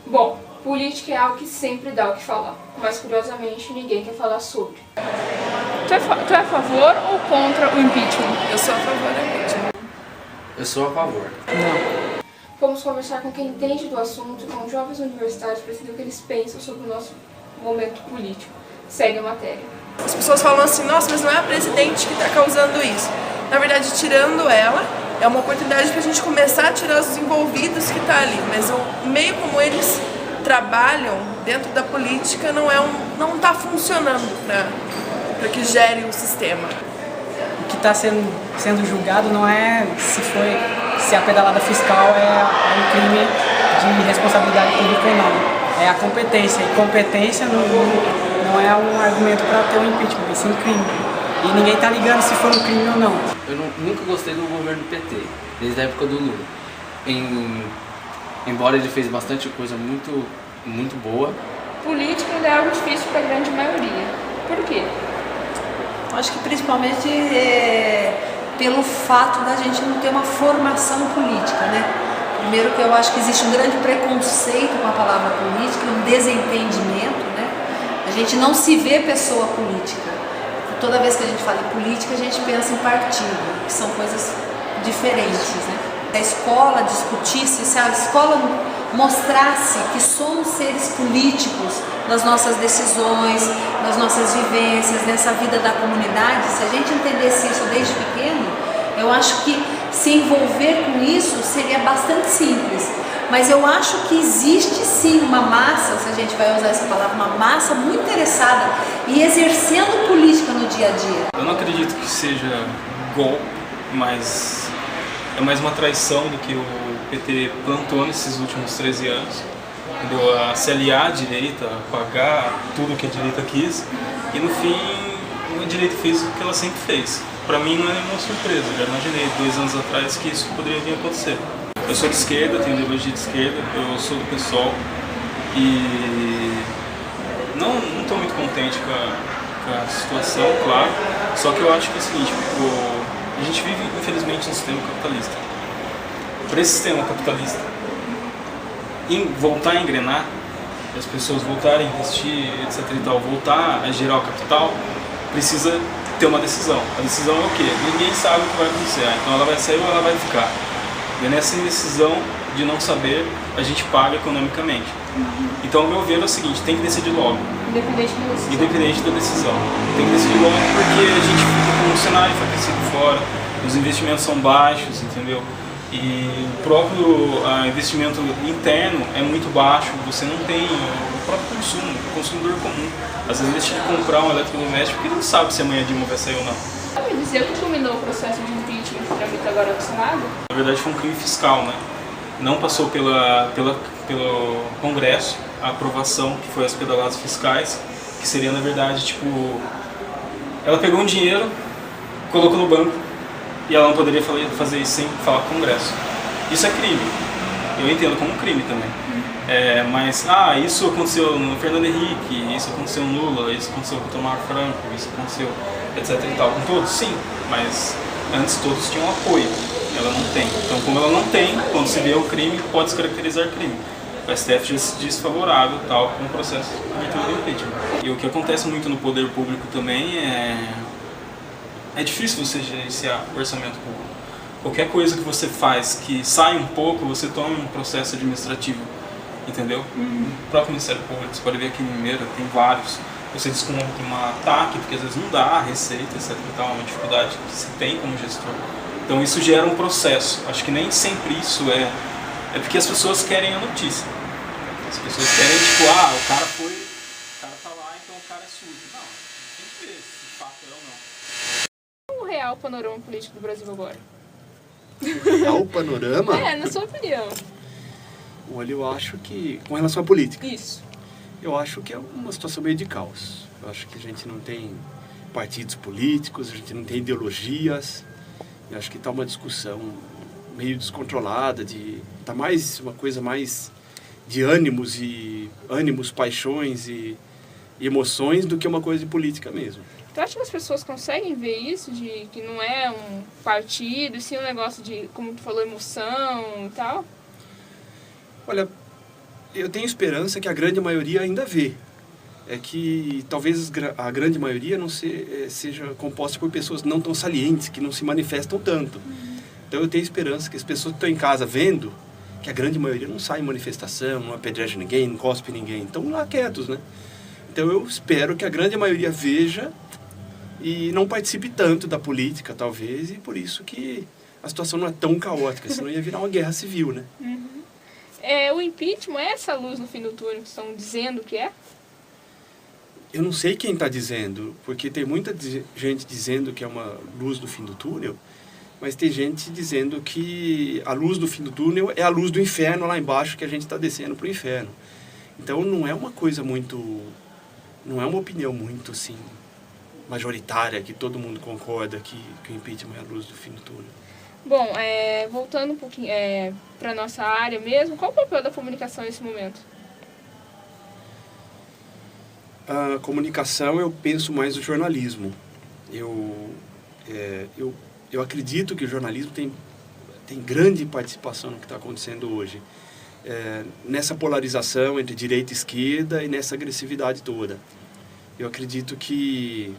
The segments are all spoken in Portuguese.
Bom, política é algo que sempre dá o que falar, mas curiosamente ninguém quer falar sobre. Tu é a favor ou contra o impeachment? Eu sou a favor do impeachment. Eu sou a favor. Não. Vamos conversar com quem entende do assunto e com jovens universitários para saber o que eles pensam sobre o nosso momento político. Segue a matéria. As pessoas falam assim, nossa, mas não é a presidente que está causando isso. Na verdade, tirando ela, é uma oportunidade para a gente começar a tirar os envolvidos que estão ali. Mas o meio como eles trabalham dentro da política não está funcionando para que gere o sistema. O que está sendo julgado não é se a pedalada fiscal é um crime de responsabilidade pública ou não. É a competência. E competência não é um argumento para ter um impeachment, mas sim um crime. E ninguém está ligando se for um crime ou não. Eu nunca gostei do governo do PT, desde a época do Lula. Embora ele fez bastante coisa muito boa. Política ainda é algo difícil para a grande maioria. Por quê? Acho que principalmente pelo fato da gente não ter uma formação política, né? Primeiro que eu acho que existe um grande preconceito com a palavra política, um desentendimento, né? A gente não se vê pessoa política. Toda vez que a gente fala em política, a gente pensa em partido, que são coisas diferentes, né? Se a escola discutisse, se a escola mostrasse que somos seres políticos nas nossas decisões, nas nossas vivências, nessa vida da comunidade, se a gente entendesse isso desde pequeno, eu acho que se envolver com isso seria bastante simples. Mas eu acho que existe sim uma massa, se a gente vai usar essa palavra, uma massa muito interessada e exercendo política no dia a dia. Eu não acredito que seja golpe, mas é mais uma traição do que o PT plantou nesses últimos 13 anos. Entendeu? A se aliar à direita, a pagar tudo que a direita quis, e no fim a direita fez o que ela sempre fez. Para mim não é nenhuma surpresa, eu já imaginei 2 anos atrás que isso poderia vir a acontecer. Eu sou de esquerda, tenho ideologia de esquerda, eu sou do PSOL e não estou muito contente com a situação, claro, só que eu acho que é o seguinte, a gente vive infelizmente num sistema capitalista. Para esse sistema capitalista voltar a engrenar, as pessoas voltarem a investir, etc e tal, voltar a gerar o capital, precisa ter uma decisão. A decisão é o quê? Ninguém sabe o que vai acontecer, então ela vai sair ou ela vai ficar. E nessa indecisão de não saber, a gente paga economicamente. Então, ao meu ver, é o seguinte, tem que decidir logo. Independente da decisão. Tem que decidir logo porque a gente fica com um cenário enfraquecido fora, os investimentos são baixos, entendeu? E o próprio investimento interno é muito baixo, você não tem o próprio consumo, o consumidor comum. Às vezes deixa de comprar um eletrodoméstico porque não sabe se amanhã a Dilma vai sair ou não. Sabe dizer o que culminou o processo de impeachment que tramita agora no Senado? Na verdade foi um crime fiscal, né? Não passou pelo Congresso a aprovação, que foi as pedaladas fiscais, que seria na verdade tipo... Ela pegou um dinheiro, colocou no banco, e ela não poderia fazer isso sem falar com o Congresso. Isso é crime. Eu entendo como crime também. Mas, isso aconteceu no Fernando Henrique, isso aconteceu no Lula, isso aconteceu com o Tomar Franco, isso aconteceu, etc e tal. Com todos, sim, mas antes todos tinham apoio. Ela não tem. Então, como ela não tem, quando se vê o crime, pode se caracterizar crime. O STF já se diz favorável tal, com o processo de abertura do impeachment. E o que acontece muito no poder público também é difícil você gerenciar o orçamento público. Qualquer coisa que você faz que sai um pouco, você toma um processo administrativo, entendeu? O próprio Ministério Público, você pode ver aqui em Limeira, tem vários. Você desconta uma TAC, porque às vezes não dá a receita, etc. Então, é uma dificuldade que se tem como gestor. Então isso gera um processo. Acho que nem sempre isso é porque as pessoas querem a notícia. As pessoas querem, tipo, o cara tá lá, então o cara é sujo. Não, tem que ver se de fato é ou não. Qual o real panorama político do Brasil agora? Real panorama? Na sua opinião. Olha, eu acho que, com relação à política, Isso. eu acho que é uma situação meio de caos. Eu acho que a gente não tem partidos políticos, a gente não tem ideologias. Eu acho que está uma discussão meio descontrolada, tá mais uma coisa mais de ânimos, paixões e emoções do que uma coisa de política mesmo. Tu acha que as pessoas conseguem ver isso, de que não é um partido, e sim um negócio de, como tu falou, emoção e tal? Olha, Eu tenho esperança que a grande maioria ainda vê. É que talvez a grande maioria não seja composta por pessoas não tão salientes, que não se manifestam tanto. Então eu tenho esperança que as pessoas que estão em casa vendo, que a grande maioria não sai em manifestação, não apedreja ninguém, não cospe ninguém, estão lá quietos, né? Então eu espero que a grande maioria veja e não participe tanto da política, talvez, e por isso que a situação não é tão caótica, senão ia virar uma guerra civil, né? O impeachment é essa luz no fim do túnel que estão dizendo que é? Eu não sei quem está dizendo, porque tem muita gente dizendo que é uma luz no fim do túnel, mas tem gente dizendo que a luz do fim do túnel é a luz do inferno lá embaixo, que a gente está descendo para o inferno. Então não é uma coisa muito... não é uma opinião muito, assim, majoritária, que todo mundo concorda que o impeachment é a luz do fim do túnel. Bom, voltando um pouquinho para a nossa área mesmo, qual o papel da comunicação nesse momento? A comunicação, eu penso mais no jornalismo. Eu acredito que o jornalismo tem grande participação no que está acontecendo hoje. Nessa polarização entre direita e esquerda e nessa agressividade toda. Eu acredito que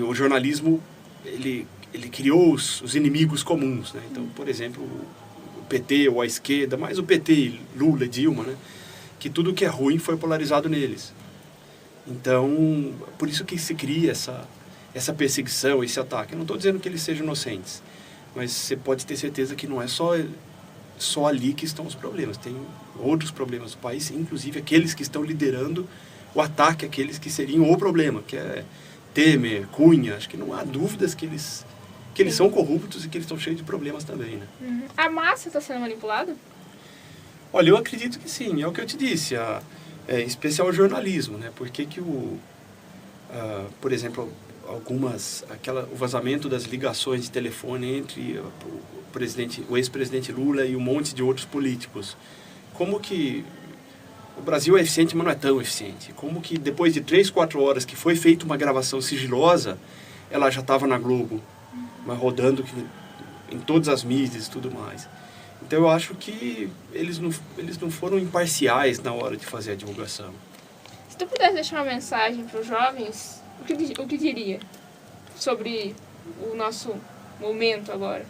o jornalismo, ele criou os inimigos comuns, né? Então, por exemplo, o PT ou a esquerda, mais o PT, Lula e Dilma, né? Que tudo que é ruim foi polarizado neles. Então, por isso que se cria essa perseguição, esse ataque. Eu não estou dizendo que eles sejam inocentes, mas você pode ter certeza que não é só ali que estão os problemas. Tem outros problemas do país, inclusive aqueles que estão liderando o ataque àqueles que seriam o problema, que é Temer, Cunha. Acho que não há dúvidas que eles são corruptos e que eles estão cheios de problemas também, né? A massa está sendo manipulada? Olha, eu acredito que sim, é o que eu te disse, em especial o jornalismo, né? Porque por exemplo, o vazamento das ligações de telefone entre o ex-presidente Lula e um monte de outros políticos. Como que o Brasil é eficiente, mas não é tão eficiente? Como que depois de 3, 4 horas que foi feita uma gravação sigilosa, ela já estava na Globo, mas rodando em todas as mídias e tudo mais? Então eu acho que eles não foram imparciais na hora de fazer a divulgação. Se tu pudesse deixar uma mensagem para os jovens, o que diria sobre o nosso momento agora?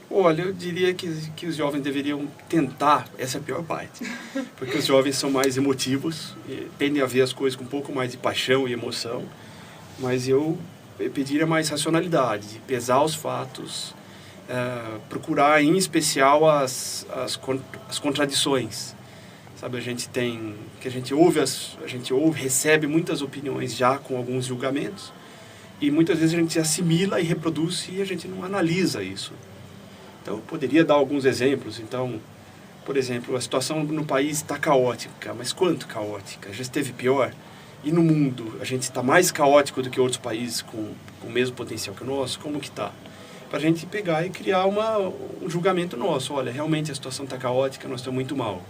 Olha, eu diria que os jovens deveriam tentar, essa é a pior parte, porque os jovens são mais emotivos, tendem a ver as coisas com um pouco mais de paixão e emoção, mas eu pediria mais racionalidade, pesar os fatos, procurar em especial as contradições. Sabe, a gente recebe muitas opiniões já com alguns julgamentos, e muitas vezes a gente assimila e reproduz e a gente não analisa isso. Então, eu poderia dar alguns exemplos. Então, por exemplo, a situação no país está caótica, mas quanto caótica? Já esteve pior? E no mundo, a gente está mais caótico do que outros países com o mesmo potencial que o nosso? Como que está? Para a gente pegar e criar um julgamento nosso. Olha, realmente a situação está caótica, nós estamos muito mal.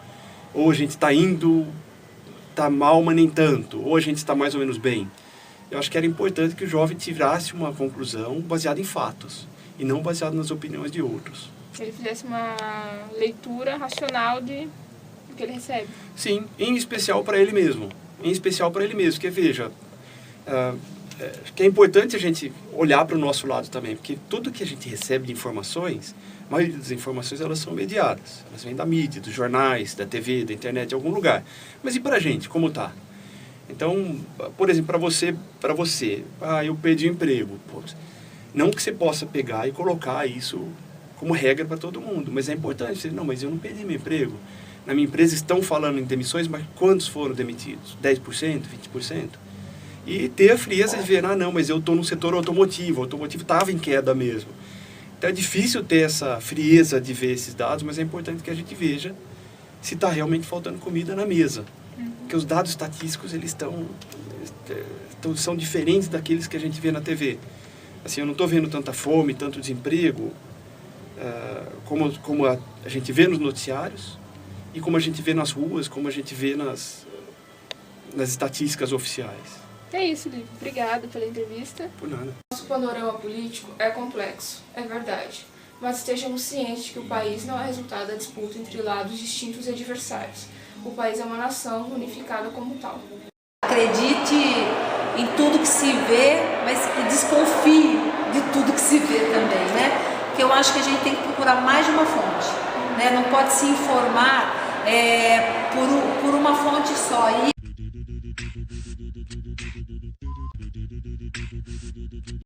Ou a gente está mal, mas nem tanto. Ou a gente está mais ou menos bem. Eu acho que era importante que o jovem tirasse uma conclusão baseada em fatos e não baseada nas opiniões de outros. Ele fizesse uma leitura racional do que ele recebe. Sim, em especial para ele mesmo. Porque, veja, que é importante a gente olhar para o nosso lado também, porque tudo que a gente recebe de informações, a maioria das informações, elas são mediadas. Elas vêm da mídia, dos jornais, da TV, da internet, de algum lugar. Mas e para a gente, como está? Então, por exemplo, para você, eu perdi o emprego. Não que você possa pegar e colocar isso como regra para todo mundo, mas é importante dizer, não, mas eu não perdi meu emprego. Na minha empresa estão falando em demissões, mas quantos foram demitidos? 10%, 20%? E ter a frieza de ver, não, mas eu estou no setor automotivo, o automotivo estava em queda mesmo. Então é difícil ter essa frieza de ver esses dados, mas é importante que a gente veja se está realmente faltando comida na mesa. Porque os dados estatísticos, são diferentes daqueles que a gente vê na TV. Assim, eu não estou vendo tanta fome, tanto desemprego, como a gente vê nos noticiários e como a gente vê nas ruas, como a gente vê nas estatísticas oficiais. É isso, Livio. Obrigada pela entrevista. Por nada. Nosso panorama político é complexo, é verdade. Mas estejamos cientes de que o país não é resultado da disputa entre lados distintos e adversários, o país é uma nação unificada como tal. Acredite em tudo que se vê, mas desconfie de tudo que se vê também, né? Porque eu acho que a gente tem que procurar mais de uma fonte, né? Não pode se informar por uma fonte só.